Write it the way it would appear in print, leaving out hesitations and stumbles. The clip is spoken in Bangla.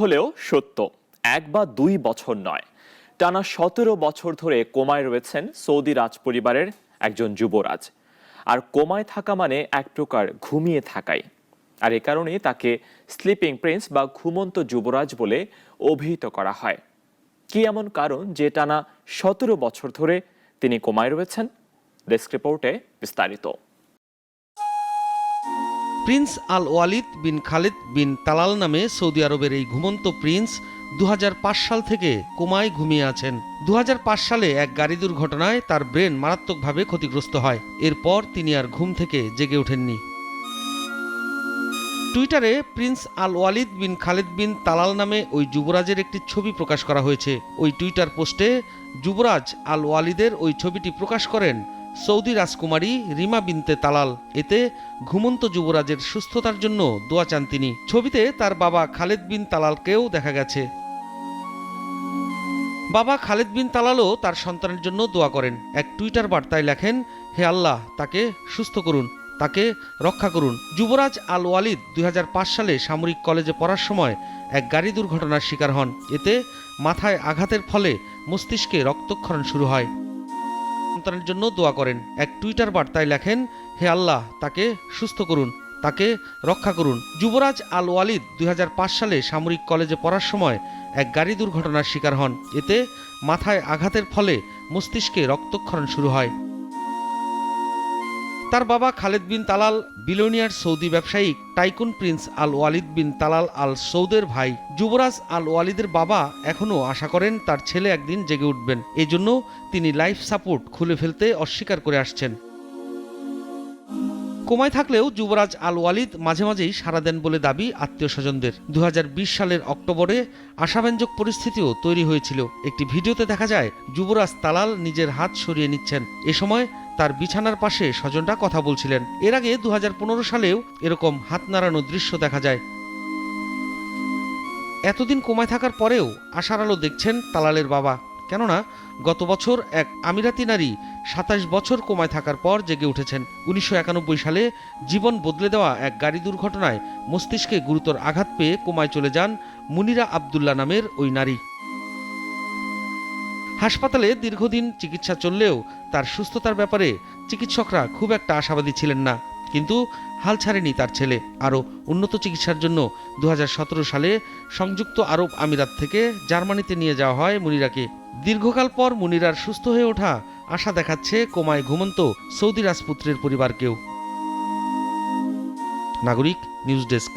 হলেও সত্য, 1 বা 2 বছর নয়, টানা 17 বছর ধরে কোমায় রয়েছেন সৌদি রাজপরিবারের একজন যুবরাজ। আর কোমায় থাকা মানে এক প্রকার ঘুমিয়ে থাকাই। আর এ কারণেই তাকে স্লিপিং প্রিন্স বা ঘুমন্ত যুবরাজ বলে অভিহিত করা হয়। কি এমন কারণ যে টানা 17 বছর ধরে তিনি কোমায় রয়েছেন? ডেস্ক রিপোর্টে বিস্তারিত। প্রিন্স আল ওয়ালিদ বিন খালিদ বিন তালাল নামে সৌদি আরবের এই ঘুমন্ত প্রিন্স 2005 সাল থেকে কোমায় ঘুমিয়ে আছেন। 2005 সালে এক গাড়ি দুর্ঘটনায় তার ব্রেন মারাত্মকভাবে ক্ষতিগ্রস্ত হয়। এরপর তিনি আর ঘুম থেকে জেগে ওঠেননি। টুইটারে প্রিন্স আল ওয়ালিদ বিন খালিদ বিন তালাল নামে ওই যুবরাজের একটি ছবি প্রকাশ করা হয়েছে। ওই টুইটার পোস্টে যুবরাজ আল ওয়ালিদের ওই ছবিটি প্রকাশ করেন সৌদি রাজকুমারী রিমা বিনতে তালাল। এতে ঘুমন্ত যুবরাজের সুস্থতার জন্য দোয়া চান তিনি। ছবিতে তার বাবা খালিদ বিন তালালকেও দেখা গেছে। বাবা খালিদ বিন তালালও তার সন্তানের জন্য দোয়া করেন। এক টুইটার বার্তায় লেখেন, হে আল্লাহ, তাকে সুস্থ করুন, তাকে রক্ষা করুন। যুবরাজ আল ওয়ালিদ 2005 সালে সামরিক কলেজে পড়ার সময় এক গাড়ি দুর্ঘটনার শিকার হন। এতে মাথায় আঘাতের ফলে মস্তিষ্কে রক্তক্ষরণ শুরু হয়। সন্তানের জন্য দোয়া করেন। এক টুইটার বার্তায় লেখেন, হে আল্লাহ, তাকে সুস্থ করুন, তাকে রক্ষা করুন। যুবরাজ আল ওয়ালিদ 2005 সালে সামরিক কলেজে পড়ার সময় এক গাড়ি দুর্ঘটনার শিকার হন। এতে মাথায় আঘাতের ফলে মস্তিষ্কে রক্তক্ষরণ শুরু হয়। তার বাবা Khalid bin Talal billionaire Saudi ব্যবসায়ী tycoon prince Al Waleed bin Talal Al সৌদের ভাই। যুবরাজ আল ওয়ালিদের বাবা এখনও আশা করেন তার ছেলে একদিন জেগে উঠবেন। এজন্য তিনি লাইফ সাপোর্ট খুলে ফেলতে অস্বীকার করে আসছেন। কোমায় থাকলেও যুবরাজ আল ওয়ালিদ মাঝে মাঝেই সাড়া দেন বলে দাবি আত্মীয় স্বজনদের। 2020 সালের অক্টোবরে আশাব্যঞ্জক পরিস্থিতিও তৈরি হয়েছিল। একটি ভিডিওতে দেখা যায় যুবরাজ তালাল নিজের হাত সরিয়ে নিচ্ছেন। এ সময় তার বিছানার পাশে স্বজনরা কথা বলছিলেন। এর আগে 2015 সালেও এরকম হাত নাড়ানো দৃশ্য দেখা যায়। এতদিন কোমায় থাকার পরেও আশার আলো দেখছেন তালালের বাবা। কেননা গত বছর এক আমিরাতি নারী 27 বছর কোমায় থাকার পর জেগে উঠেছেন। 1991 সালে জীবন বদলে দেওয়া এক গাড়ি দুর্ঘটনায় মস্তিষ্কে গুরুতর আঘাত পেয়ে কোমায় চলে যান মুনিরা আবদুল্লাহ নামের ওই নারী। হাসপাতালে দীর্ঘদিন চিকিৎসা চললেও তার সুস্থতার ব্যাপারে চিকিৎসকরা খুব একটা আশাবাদী ছিলেন না। কিন্তু হাল ছাড়েনি তার ছেলে। আরও উন্নত চিকিৎসার জন্য 2017 সালে সংযুক্ত আরব আমিরাত থেকে জার্মানিতে নিয়ে যাওয়া হয় মুনিরাকে। দীর্ঘকাল পর মুনিরার সুস্থ হয়ে ওঠা আশা দেখাচ্ছে কোমায় ঘুমন্ত সৌদি রাজপুত্রের পরিবারকেও। নাগরিক নিউজ ডেস্ক।